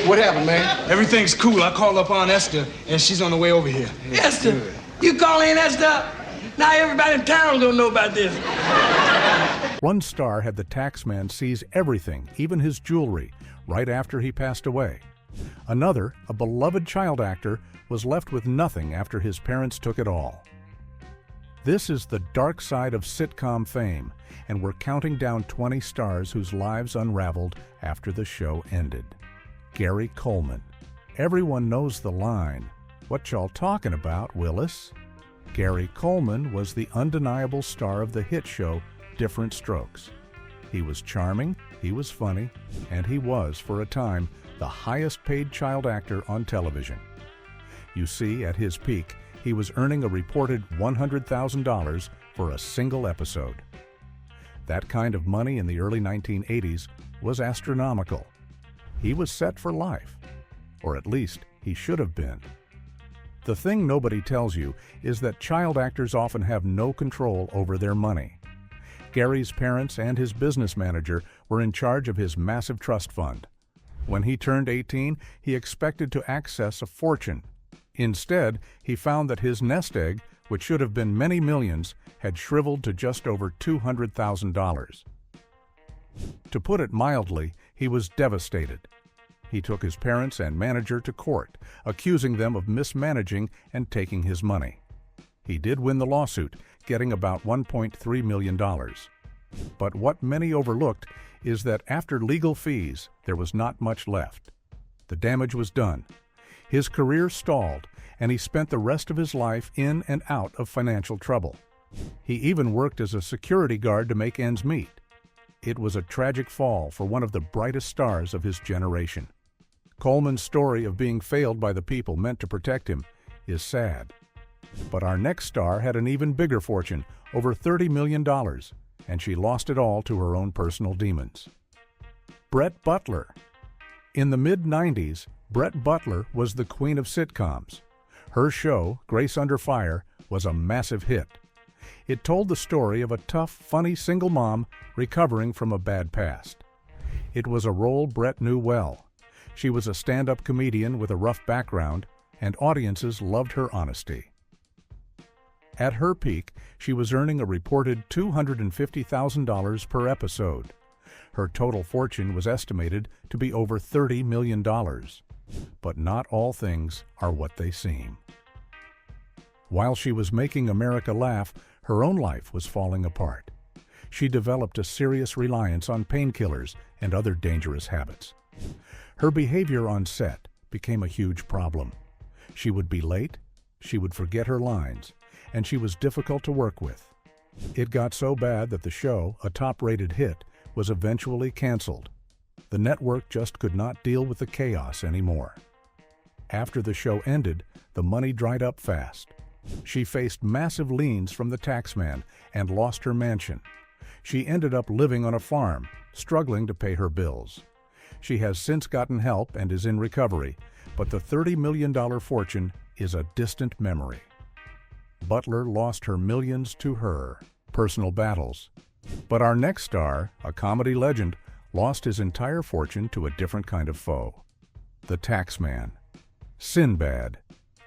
What happened, man? Everything's cool. I called up Aunt Esther, and she's on the way over here. Esther? You calling Esther? Now everybody in town gonna know about this. One star had the taxman seize everything, even his jewelry, right after he passed away. Another, a beloved child actor, was left with nothing after his parents took it all. This is the dark side of sitcom fame, and we're counting down 20 stars whose lives unraveled after the show ended. Gary Coleman. Everyone knows the line, "What y'all talking about, Willis?" Gary Coleman was the undeniable star of the hit show Different Strokes. He was charming, he was funny, and he was, for a time, the highest-paid child actor on television. You see, at his peak, he was earning a reported $100,000 for a single episode. That kind of money in the early 1980s was astronomical. He was set for life, or at least he should have been. The thing nobody tells you is that child actors often have no control over their money. Gary's parents and his business manager were in charge of his massive trust fund. When he turned 18, he expected to access a fortune. Instead, he found that his nest egg, which should have been many millions, had shriveled to just over $200,000. To put it mildly, he was devastated. He took his parents and manager to court, accusing them of mismanaging and taking his money. He did win the lawsuit, getting about $1.3 million. But what many overlooked is that after legal fees, there was not much left. The damage was done. His career stalled, and he spent the rest of his life in and out of financial trouble. He even worked as a security guard to make ends meet. It was a tragic fall for one of the brightest stars of his generation. Coleman's story of being failed by the people meant to protect him is sad. But our next star had an even bigger fortune, over $30 million, and she lost it all to her own personal demons. Brett Butler. In the mid-90s, Brett Butler was the queen of sitcoms. Her show, Grace Under Fire, was a massive hit. It told the story of a tough, funny single mom recovering from a bad past. It was a role Brett knew well. She was a stand-up comedian with a rough background, and audiences loved her honesty. At her peak, she was earning a reported $250,000 per episode. Her total fortune was estimated to be over $30 million. But not all things are what they seem. While she was making America laugh, her own life was falling apart. She developed a serious reliance on painkillers and other dangerous habits. Her behavior on set became a huge problem. She would be late, she would forget her lines, and she was difficult to work with. It got so bad that the show, a top-rated hit, was eventually canceled. The network just could not deal with the chaos anymore. After the show ended, the money dried up fast. She faced massive liens from the taxman and lost her mansion. She ended up living on a farm, struggling to pay her bills. She has since gotten help and is in recovery, but the $30 million fortune is a distant memory. Butler lost her millions to her personal battles. But our next star, a comedy legend, lost his entire fortune to a different kind of foe. The taxman. Sinbad.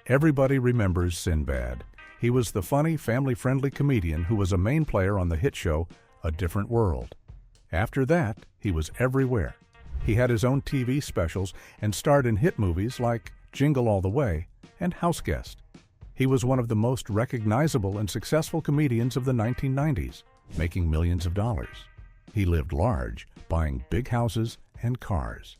Everybody remembers Sinbad. He was the funny, family-friendly comedian who was a main player on the hit show A Different World. After that, he was everywhere. He had his own TV specials and starred in hit movies like Jingle All the Way and Houseguest. He was one of the most recognizable and successful comedians of the 1990s, making millions of dollars. He lived large, buying big houses and cars.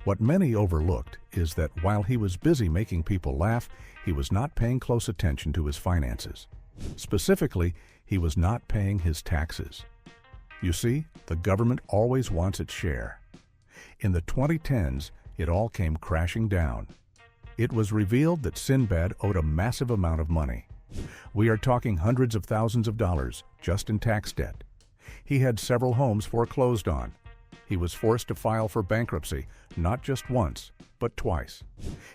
What many overlooked is that while he was busy making people laugh, he was not paying close attention to his finances. Specifically, he was not paying his taxes. You see, the government always wants its share. In the 2010s, it all came crashing down. It was revealed that Sinbad owed a massive amount of money. We are talking hundreds of thousands of dollars just in tax debt. He had several homes foreclosed on. He was forced to file for bankruptcy, not just once, but twice.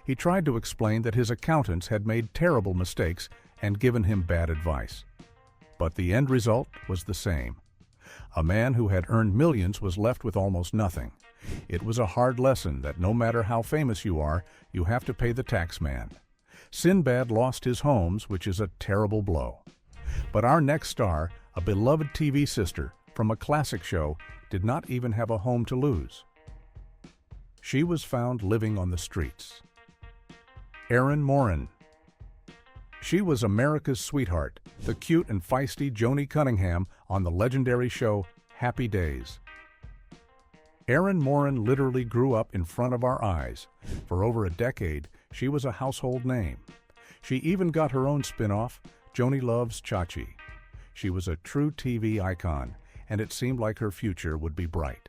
He tried to explain that his accountants had made terrible mistakes and given him bad advice. But the end result was the same. A man who had earned millions was left with almost nothing, It was a hard lesson that no matter how famous you are, you have to pay the taxman. Sinbad lost his homes, which is a terrible blow. But our next star, a beloved TV sister from a classic show, did not even have a home to lose. She was found living on the streets. Erin Moran. She was America's sweetheart, the cute and feisty Joni Cunningham on the legendary show Happy Days. Erin Moran literally grew up in front of our eyes. For over a decade, she was a household name. She even got her own spin-off, Joni Loves Chachi. She was a true TV icon, and it seemed like her future would be bright.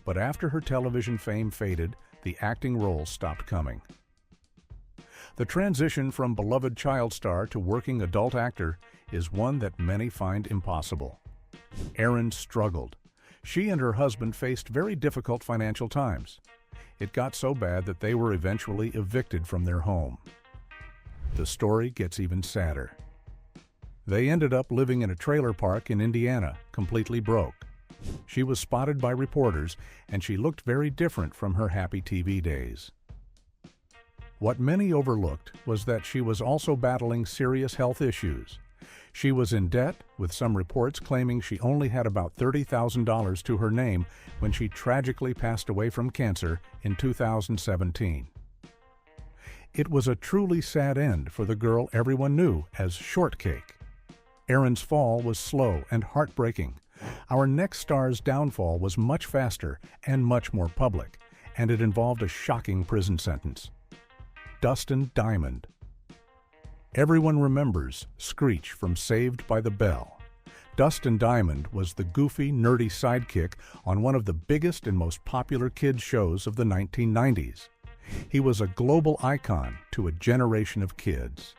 But after her television fame faded, the acting roles stopped coming. The transition from beloved child star to working adult actor is one that many find impossible. Erin struggled. She and her husband faced very difficult financial times. It got so bad that they were eventually evicted from their home. The story gets even sadder. They ended up living in a trailer park in Indiana, completely broke. She was spotted by reporters, and she looked very different from her happy TV days. What many overlooked was that she was also battling serious health issues. She was in debt, with some reports claiming she only had about $30,000 to her name when she tragically passed away from cancer in 2017. It was a truly sad end for the girl everyone knew as Shortcake. Erin's fall was slow and heartbreaking. Our next star's downfall was much faster and much more public, and it involved a shocking prison sentence. Dustin Diamond. Everyone remembers Screech from Saved by the Bell. Dustin Diamond was the goofy, nerdy sidekick on one of the biggest and most popular kids' shows of the 1990s. He was a global icon to a generation of kids.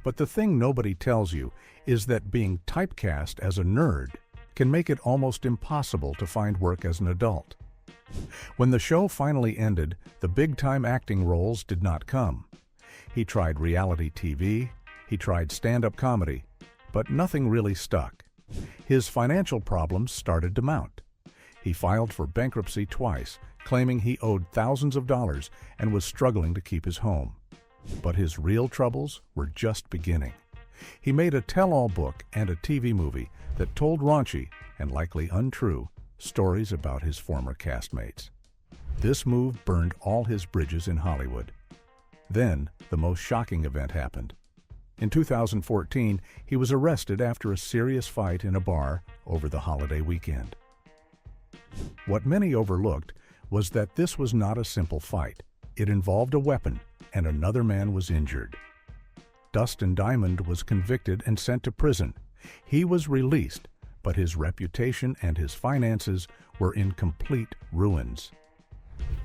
But the thing nobody tells you is that being typecast as a nerd can make it almost impossible to find work as an adult. When the show finally ended, the big-time acting roles did not come. He tried reality TV, he tried stand-up comedy, but nothing really stuck. His financial problems started to mount. He filed for bankruptcy twice, claiming he owed thousands of dollars and was struggling to keep his home. But his real troubles were just beginning. He made a tell-all book and a TV movie that told raunchy, and likely untrue, stories about his former castmates. This move burned all his bridges in Hollywood. Then, the most shocking event happened. In 2014, he was arrested after a serious fight in a bar over the holiday weekend. What many overlooked was that this was not a simple fight. It involved a weapon, and another man was injured. Dustin Diamond was convicted and sent to prison. He was released, but his reputation and his finances were in complete ruins.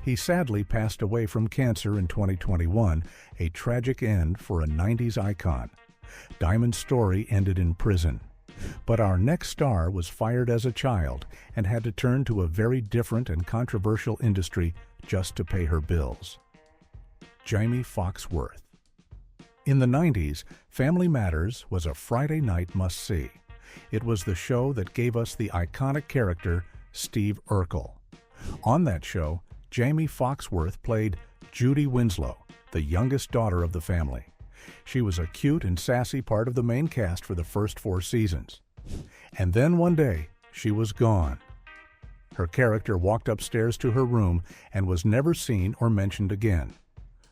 He sadly passed away from cancer in 2021, a tragic end for a 90s icon. Diamond's story ended in prison. But our next star was fired as a child and had to turn to a very different and controversial industry just to pay her bills. Jamie Foxworth. In the 90s, Family Matters was a Friday night must-see. It was the show that gave us the iconic character Steve Urkel. On that show, Jamie Foxworth played Judy Winslow, the youngest daughter of the family. She was a cute and sassy part of the main cast for the first 4 seasons. And then one day, she was gone. Her character walked upstairs to her room and was never seen or mentioned again.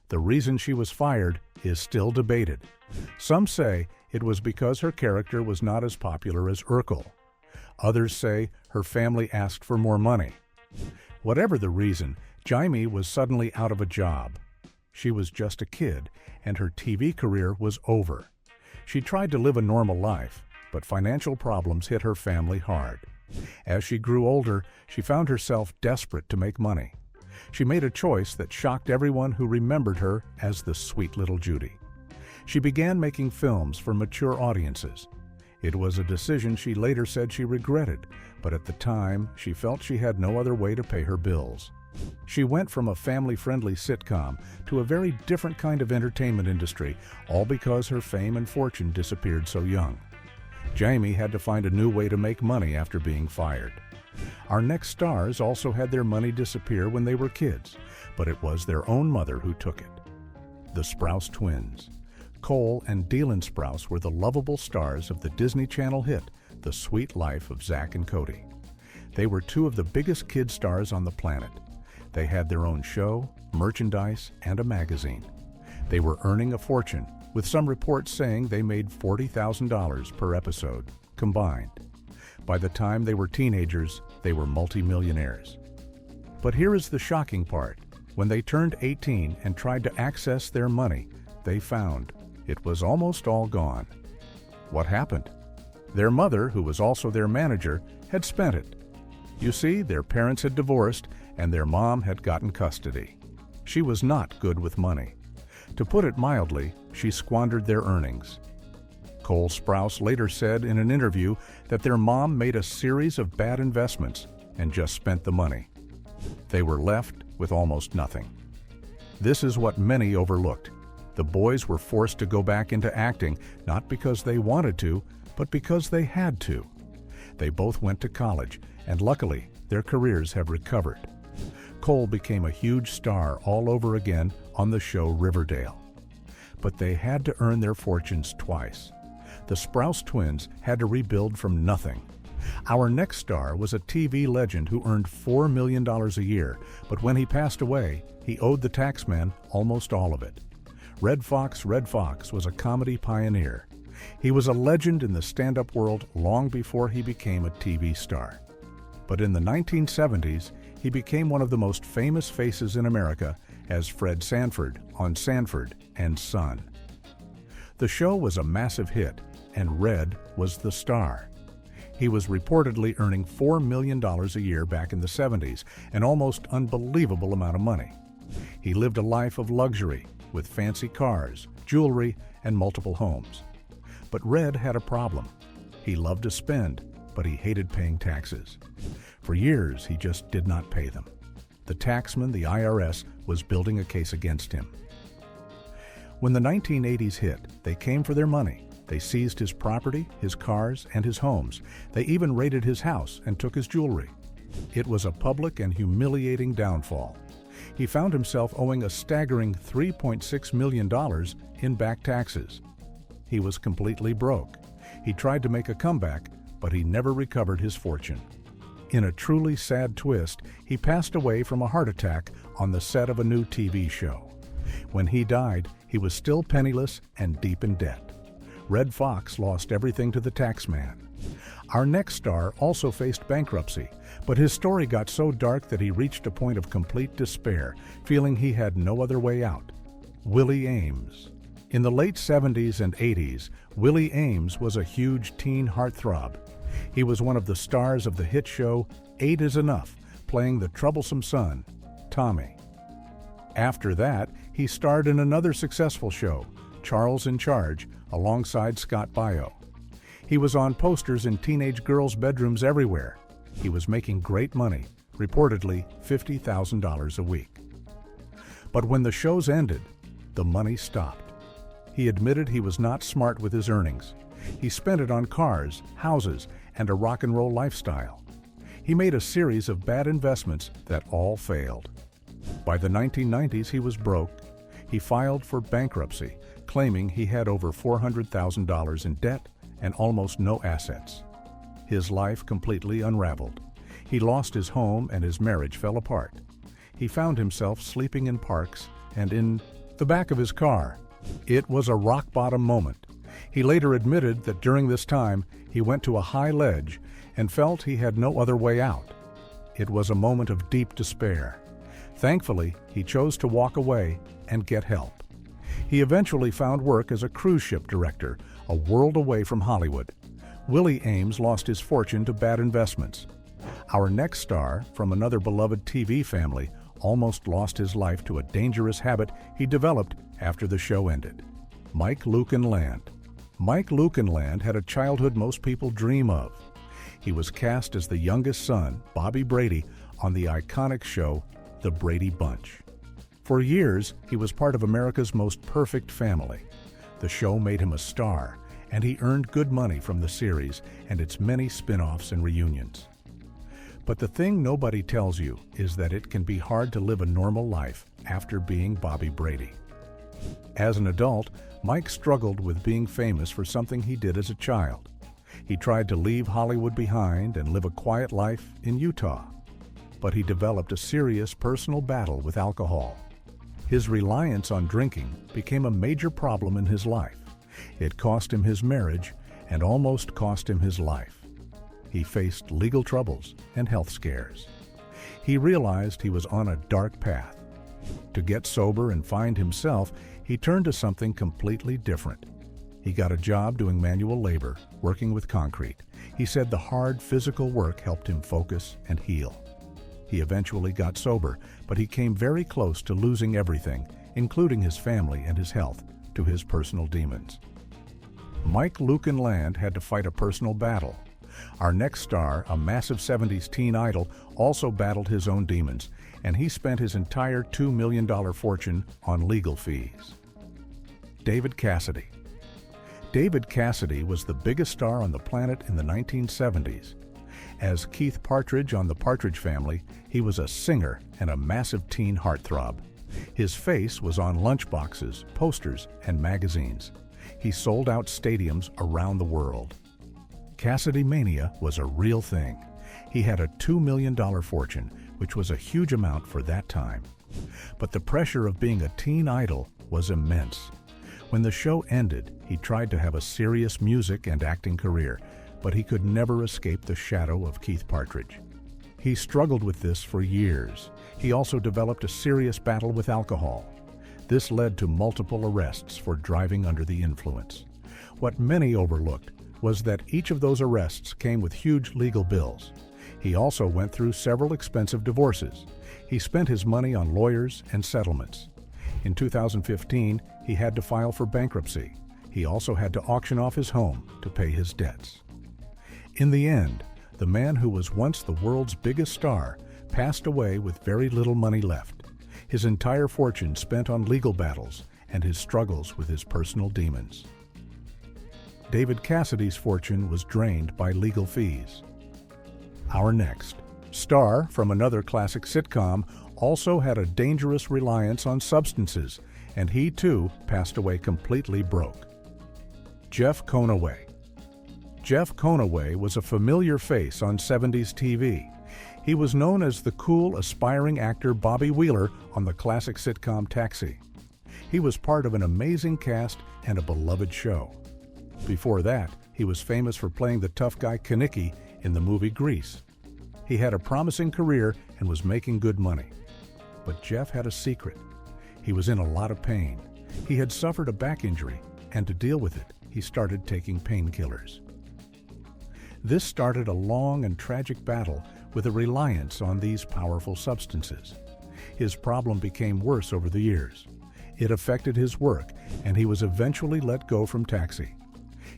The reason she was fired is still debated. Some say it was because her character was not as popular as Urkel. Others say her family asked for more money. Whatever the reason, Jamie was suddenly out of a job. She was just a kid, and her TV career was over. She tried to live a normal life, but financial problems hit her family hard. As she grew older, she found herself desperate to make money. She made a choice that shocked everyone who remembered her as the sweet little Judy. She began making films for mature audiences. It was a decision she later said she regretted, but at the time, she felt she had no other way to pay her bills. She went from a family-friendly sitcom to a very different kind of entertainment industry, all because her fame and fortune disappeared so young. Jamie had to find a new way to make money after being fired. Our next stars also had their money disappear when they were kids, but it was their own mother who took it. The Sprouse twins. Cole and Deland Sprouse were the lovable stars of the Disney Channel hit, The Sweet Life of Zack and Cody. They were two of the biggest kid stars on the planet. They had their own show, merchandise, and a magazine. They were earning a fortune, with some reports saying they made $40,000 per episode, combined. By the time they were teenagers, they were multimillionaires. But here is the shocking part. When they turned 18 and tried to access their money, they found it was almost all gone. What happened? Their mother, who was also their manager, had spent it. You see, their parents had divorced and their mom had gotten custody. She was not good with money. To put it mildly, she squandered their earnings. Cole Sprouse later said in an interview that their mom made a series of bad investments and just spent the money. They were left with almost nothing. This is what many overlooked. The boys were forced to go back into acting, not because they wanted to, but because they had to. They both went to college, and luckily, their careers have recovered. Cole became a huge star all over again on the show Riverdale. But they had to earn their fortunes twice. The Sprouse twins had to rebuild from nothing. Our next star was a TV legend who earned $4 million a year, but when he passed away, he owed the taxman almost all of it. Red Fox was a comedy pioneer. He was a legend in the stand-up world long before he became a TV star. But in the 1970s, he became one of the most famous faces in America as Fred Sanford on Sanford and Son. The show was a massive hit, and Red was the star. He was reportedly earning $4 million a year back in the 70s, an almost unbelievable amount of money. He lived a life of luxury, with fancy cars, jewelry, and multiple homes. But Red had a problem. He loved to spend, but he hated paying taxes. For years, he just did not pay them. The taxman, the IRS, was building a case against him. When the 1980s hit, they came for their money. They seized his property, his cars, and his homes. They even raided his house and took his jewelry. It was a public and humiliating downfall. He found himself owing a staggering $3.6 million in back taxes. He was completely broke. He tried to make a comeback, but he never recovered his fortune. In a truly sad twist, he passed away from a heart attack on the set of a new TV show. When he died, he was still penniless and deep in debt. Red Fox lost everything to the taxman. Our next star also faced bankruptcy, but his story got so dark that he reached a point of complete despair, feeling he had no other way out. Willie Ames. In the late 70s and 80s, Willie Ames was a huge teen heartthrob. He was one of the stars of the hit show 8 is Enough, playing the troublesome son, Tommy. After that, he starred in another successful show, Charles in Charge, alongside Scott Baio. He was on posters in teenage girls' bedrooms everywhere. He was making great money, reportedly $50,000 a week. But when the shows ended, the money stopped. He admitted he was not smart with his earnings. He spent it on cars, houses, and a rock and roll lifestyle. He made a series of bad investments that all failed. By the 1990s, he was broke. He filed for bankruptcy, claiming he had over $400,000 in debt and almost no assets. His life completely unraveled. He lost his home and his marriage fell apart. He found himself sleeping in parks and in the back of his car. It was a rock-bottom moment. He later admitted that during this time, he went to a high ledge and felt he had no other way out. It was a moment of deep despair. Thankfully, he chose to walk away and get help. He eventually found work as a cruise ship director, a world away from Hollywood. Willie Ames lost his fortune to bad investments. Our next star, from another beloved TV family, almost lost his life to a dangerous habit he developed after the show ended. Mike Lukenland. Mike Lukenland had a childhood most people dream of. He was cast as the youngest son, Bobby Brady, on the iconic show, The Brady Bunch. For years, he was part of America's most perfect family. The show made him a star, and he earned good money from the series and its many spin-offs and reunions. But the thing nobody tells you is that it can be hard to live a normal life after being Bobby Brady. As an adult, Mike struggled with being famous for something he did as a child. He tried to leave Hollywood behind and live a quiet life in Utah. But he developed a serious personal battle with alcohol. His reliance on drinking became a major problem in his life. It cost him his marriage and almost cost him his life. He faced legal troubles and health scares. He realized he was on a dark path. To get sober and find himself, he turned to something completely different. He got a job doing manual labor, working with concrete. He said the hard physical work helped him focus and heal. He eventually got sober, but he came very close to losing everything, including his family and his health, to his personal demons. Mike Lucan Land had to fight a personal battle. Our next star, a massive 70s teen idol, also battled his own demons, and he spent his entire $2 million fortune on legal fees. David Cassidy. David Cassidy was the biggest star on the planet in the 1970s. As Keith Partridge on The Partridge Family, he was a singer and a massive teen heartthrob. His face was on lunchboxes, posters, and magazines. He sold out stadiums around the world. Cassidy Mania was a real thing. He had a $2 million fortune, which was a huge amount for that time. But the pressure of being a teen idol was immense. When the show ended, he tried to have a serious music and acting career, but he could never escape the shadow of Keith Partridge. He struggled with this for years. He also developed a serious battle with alcohol. This led to multiple arrests for driving under the influence. What many overlooked was that each of those arrests came with huge legal bills. He also went through several expensive divorces. He spent his money on lawyers and settlements. In 2015, he had to file for bankruptcy. He also had to auction off his home to pay his debts. In the end, the man who was once the world's biggest star passed away with very little money left. His entire fortune spent on legal battles and his struggles with his personal demons. David Cassidy's fortune was drained by legal fees. Our next star from another classic sitcom also had a dangerous reliance on substances, and he too passed away completely broke. Jeff Conaway. Jeff Conaway was a familiar face on 70s TV. He was known as the cool, aspiring actor Bobby Wheeler on the classic sitcom Taxi. He was part of an amazing cast and a beloved show. Before that, he was famous for playing the tough guy Kenickie in the movie Grease. He had a promising career and was making good money. But Jeff had a secret. He was in a lot of pain. He had suffered a back injury, and to deal with it, he started taking painkillers. This started a long and tragic battle with a reliance on these powerful substances. His problem became worse over the years. It affected his work, and he was eventually let go from Taxi.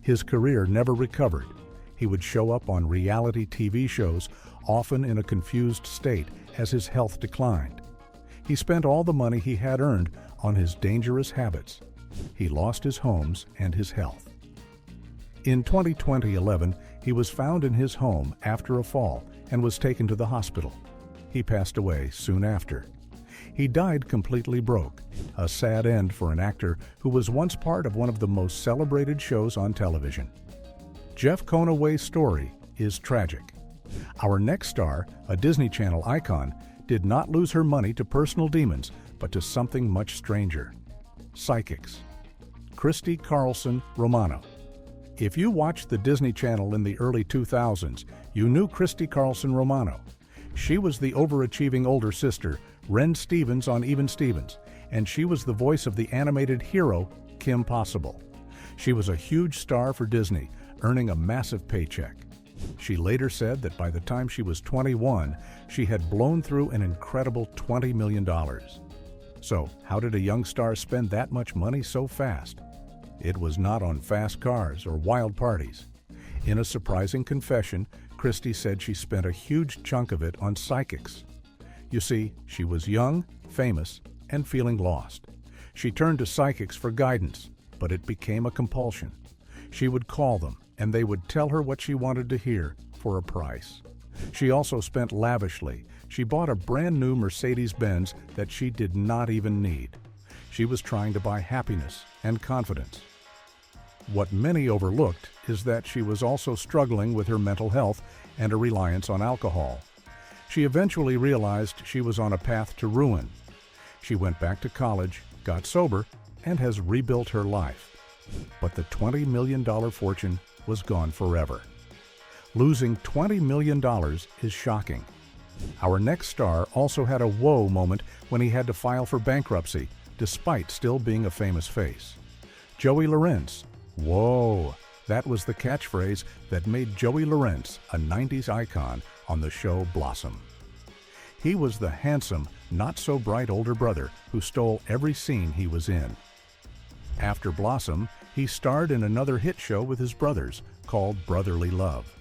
His career never recovered. He would show up on reality TV shows, often in a confused state as his health declined. He spent all the money he had earned on his dangerous habits. He lost his homes and his health. In 2011, he was found in his home after a fall and was taken to the hospital. He passed away soon after. He died completely broke, a sad end for an actor who was once part of one of the most celebrated shows on television. Jeff Conaway's story is tragic. Our next star, a Disney Channel icon, did not lose her money to personal demons, but to something much stranger: psychics. Christy Carlson Romano. If you watched the Disney Channel in the early 2000s, you knew Christy Carlson Romano. She was the overachieving older sister, Ren Stevens on Even Stevens, and she was the voice of the animated hero, Kim Possible. She was a huge star for Disney, earning a massive paycheck. She later said that by the time she was 21, she had blown through an incredible $20 million. So, how did a young star spend that much money so fast? It was not on fast cars or wild parties. In a surprising confession, Christy said she spent a huge chunk of it on psychics. You see, she was young, famous, and feeling lost. She turned to psychics for guidance, but it became a compulsion. She would call them, and they would tell her what she wanted to hear for a price. She also spent lavishly. She bought a brand new Mercedes-Benz that she did not even need. She was trying to buy happiness and confidence. What many overlooked is that she was also struggling with her mental health and a reliance on alcohol. She eventually realized she was on a path to ruin. She went back to college, got sober, and has rebuilt her life. But the $20 million fortune was gone forever. Losing $20 million is shocking. Our next star also had a whoa moment when he had to file for bankruptcy, despite still being a famous face. Joey Lawrence. Whoa! That was the catchphrase that made Joey Lawrence a 90s icon on the show Blossom. He was the handsome, not-so-bright older brother who stole every scene he was in. After Blossom, he starred in another hit show with his brothers called Brotherly Love.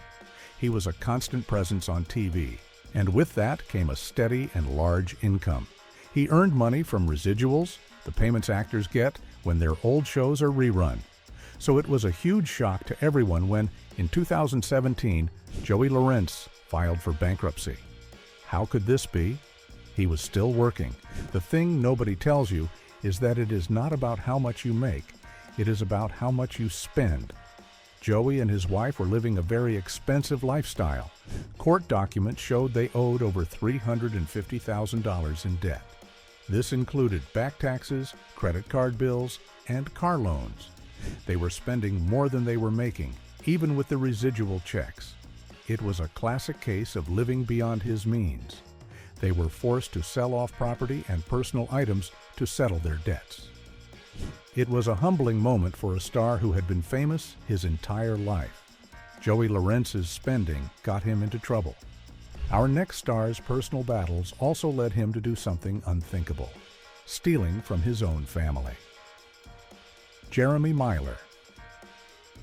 He was a constant presence on TV, and with that came a steady and large income. He earned money from residuals, the payments actors get when their old shows are rerun. So it was a huge shock to everyone when, in 2017, Joey Lawrence filed for bankruptcy. How could this be? He was still working. The thing nobody tells you is that it is not about how much you make, it is about how much you spend. Joey and his wife were living a very expensive lifestyle. Court documents showed they owed over $350,000 in debt. This included back taxes, credit card bills, and car loans. They were spending more than they were making, even with the residual checks. It was a classic case of living beyond his means. They were forced to sell off property and personal items to settle their debts. It was a humbling moment for a star who had been famous his entire life. Joey Lawrence's spending got him into trouble. Our next star's personal battles also led him to do something unthinkable: stealing from his own family. Jeremy Myler.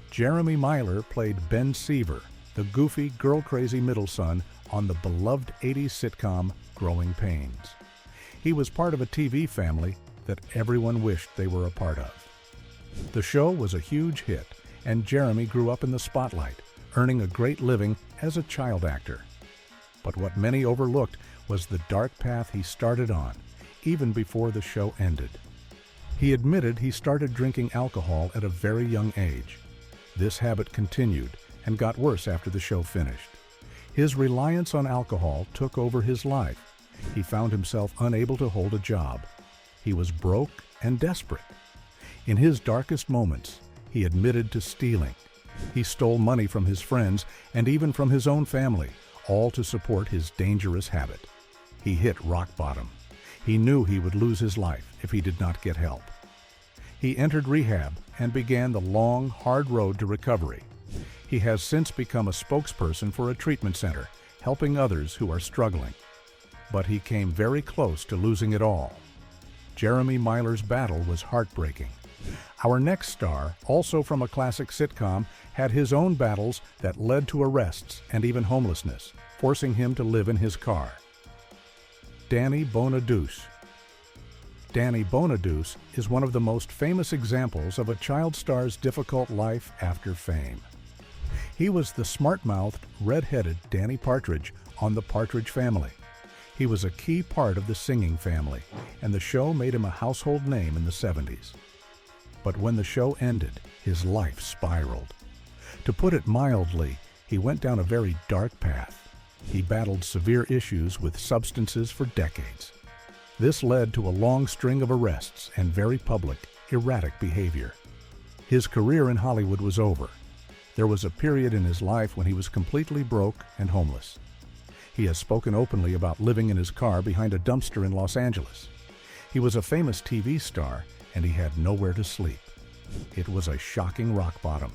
Jeremy Myler played Ben Seaver, the goofy, girl-crazy middle son on the beloved 80s sitcom Growing Pains. He was part of a TV family that everyone wished they were a part of. The show was a huge hit, and Jeremy grew up in the spotlight, earning a great living as a child actor. But what many overlooked was the dark path he started on, even before the show ended. He admitted he started drinking alcohol at a very young age. This habit continued and got worse after the show finished. His reliance on alcohol took over his life. He found himself unable to hold a job. He was broke and desperate. In his darkest moments, he admitted to stealing. He stole money from his friends and even from his own family, all to support his dangerous habit. He hit rock bottom. He knew he would lose his life if he did not get help. He entered rehab and began the long, hard road to recovery. He has since become a spokesperson for a treatment center, helping others who are struggling. But he came very close to losing it all. Jeremy Myler's battle was heartbreaking. Our next star, also from a classic sitcom, had his own battles that led to arrests and even homelessness, forcing him to live in his car. Danny Bonaduce. Danny Bonaduce is one of the most famous examples of a child star's difficult life after fame. He was the smart-mouthed, red-headed Danny Partridge on The Partridge Family. He was a key part of the singing family, and the show made him a household name in the 70s. But when the show ended, his life spiraled. To put it mildly, he went down a very dark path. He battled severe issues with substances for decades. This led to a long string of arrests and very public, erratic behavior. His career in Hollywood was over. There was a period in his life when he was completely broke and homeless. He has spoken openly about living in his car behind a dumpster in Los Angeles. He was a famous TV star, and he had nowhere to sleep. It was a shocking rock bottom.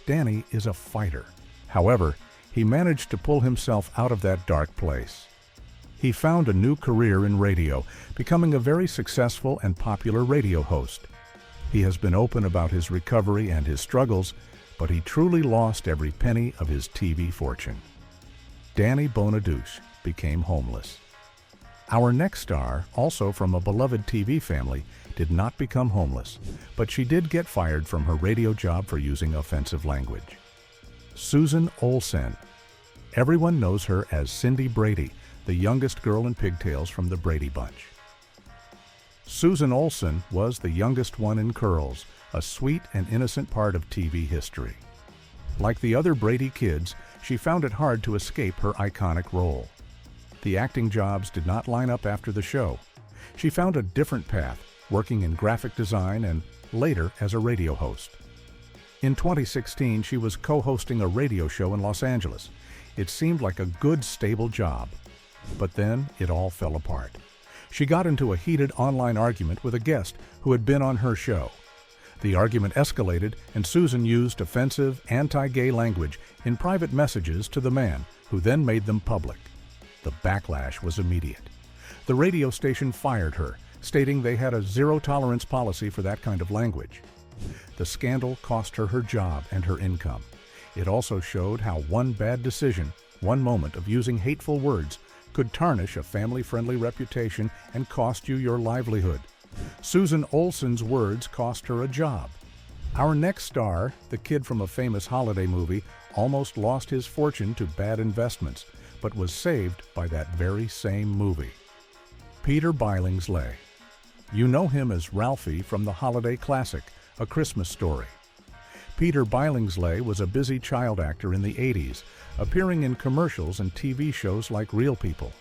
Danny is a fighter. However, he managed to pull himself out of that dark place. He found a new career in radio, becoming a very successful and popular radio host. He has been open about his recovery and his struggles, but he truly lost every penny of his TV fortune. Danny Bonaduce became homeless. Our next star, also from a beloved TV family, did not become homeless, but she did get fired from her radio job for using offensive language. Susan Olsen. Everyone knows her as Cindy Brady, the youngest girl in pigtails from the Brady Bunch. Susan Olsen was the youngest one in Curls, a sweet and innocent part of TV history. Like the other Brady kids, she found it hard to escape her iconic role. The acting jobs did not line up after the show. She found a different path, working in graphic design and later as a radio host. In 2016, she was co-hosting a radio show in Los Angeles. It seemed like a good, stable job. But then it all fell apart. She got into a heated online argument with a guest who had been on her show. The argument escalated, and Susan used offensive, anti-gay language in private messages to the man, who then made them public. The backlash was immediate. The radio station fired her, stating they had a zero-tolerance policy for that kind of language. The scandal cost her her job and her income. It also showed how one bad decision, one moment of using hateful words, could tarnish a family-friendly reputation and cost you your livelihood. Susan Olsen's words cost her a job. Our next star, the kid from a famous holiday movie, almost lost his fortune to bad investments, but was saved by that very same movie. Peter Billingsley. You know him as Ralphie from the holiday classic, A Christmas Story. Peter Billingsley was a busy child actor in the 80s, appearing in commercials and TV shows like Real People.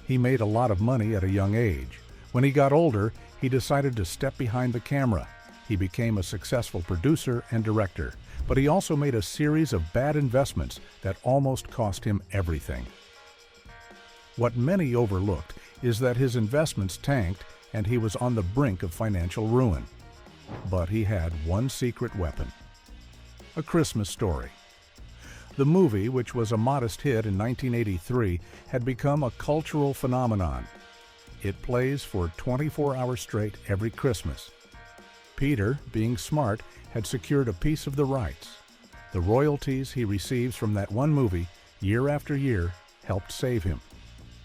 He made a lot of money at a young age. When he got older, he decided to step behind the camera. He became a successful producer and director, but he also made a series of bad investments that almost cost him everything. What many overlooked is that his investments tanked and he was on the brink of financial ruin. But he had one secret weapon: A Christmas Story. The movie, which was a modest hit in 1983, had become a cultural phenomenon. It plays for 24 hours straight every Christmas. Peter, being smart, had secured a piece of the rights. The royalties he receives from that one movie, year after year, helped save him.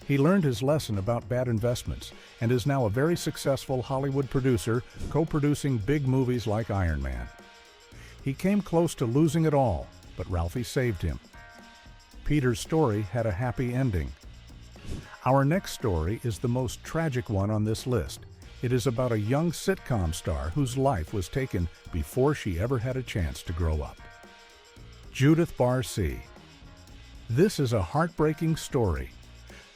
He learned his lesson about bad investments and is now a very successful Hollywood producer, co-producing big movies like Iron Man. He came close to losing it all, but Ralphie saved him. Peter's story had a happy ending. Our next story is the most tragic one on this list. It is about a young sitcom star whose life was taken before she ever had a chance to grow up. Judith Barcy. This is a heartbreaking story.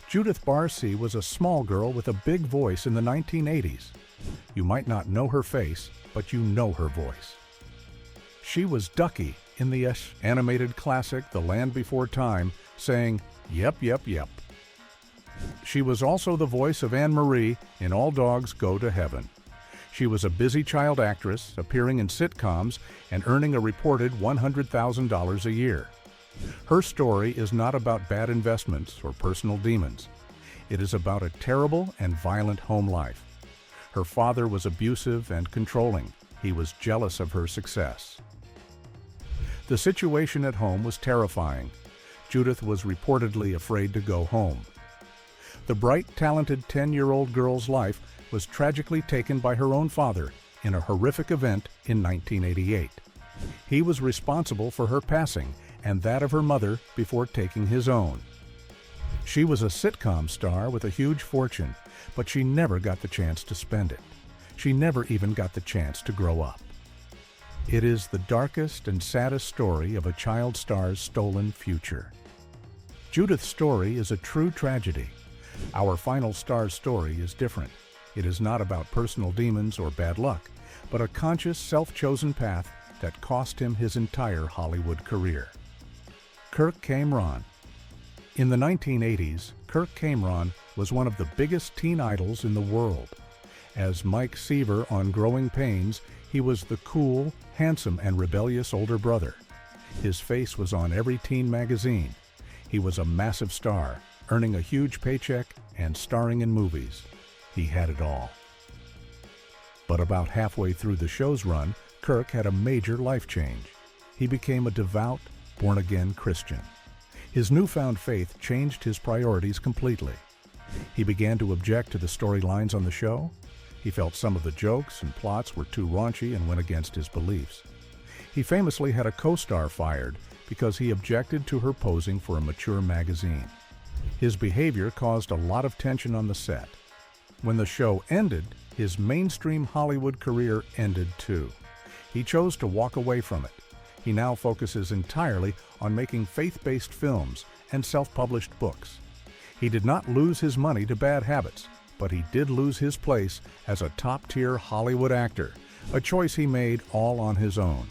Judith Barcy was a small girl with a big voice in the 1980s. You might not know her face, but you know her voice. She was Ducky in the animated classic The Land Before Time, saying, "Yep, yep, yep." She was also the voice of Anne Marie in All Dogs Go to Heaven. She was a busy child actress, appearing in sitcoms and earning a reported $100,000 a year. Her story is not about bad investments or personal demons. It is about a terrible and violent home life. Her father was abusive and controlling. He was jealous of her success. The situation at home was terrifying. Judith was reportedly afraid to go home. The bright, talented 10-year-old girl's life was tragically taken by her own father in a horrific event in 1988. He was responsible for her passing and that of her mother before taking his own. She was a sitcom star with a huge fortune, but she never got the chance to spend it. She never even got the chance to grow up. It is the darkest and saddest story of a child star's stolen future. Judith's story is a true tragedy. Our final star's story is different. It is not about personal demons or bad luck, but a conscious, self-chosen path that cost him his entire Hollywood career. Kirk Cameron. In the 1980s, Kirk Cameron was one of the biggest teen idols in the world. As Mike Seaver on Growing Pains, he was the cool, handsome, and rebellious older brother. His face was on every teen magazine. He was a massive star, earning a huge paycheck and starring in movies. He had it all. But about halfway through the show's run, Kirk had a major life change. He became a devout, born-again Christian. His newfound faith changed his priorities completely. He began to object to the storylines on the show. He felt some of the jokes and plots were too raunchy and went against his beliefs. He famously had a co-star fired because he objected to her posing for a mature magazine. His behavior caused a lot of tension on the set. When the show ended, his mainstream Hollywood career ended too. He chose to walk away from it. He now focuses entirely on making faith-based films and self-published books. He did not lose his money to bad habits, but he did lose his place as a top-tier Hollywood actor, a choice he made all on his own.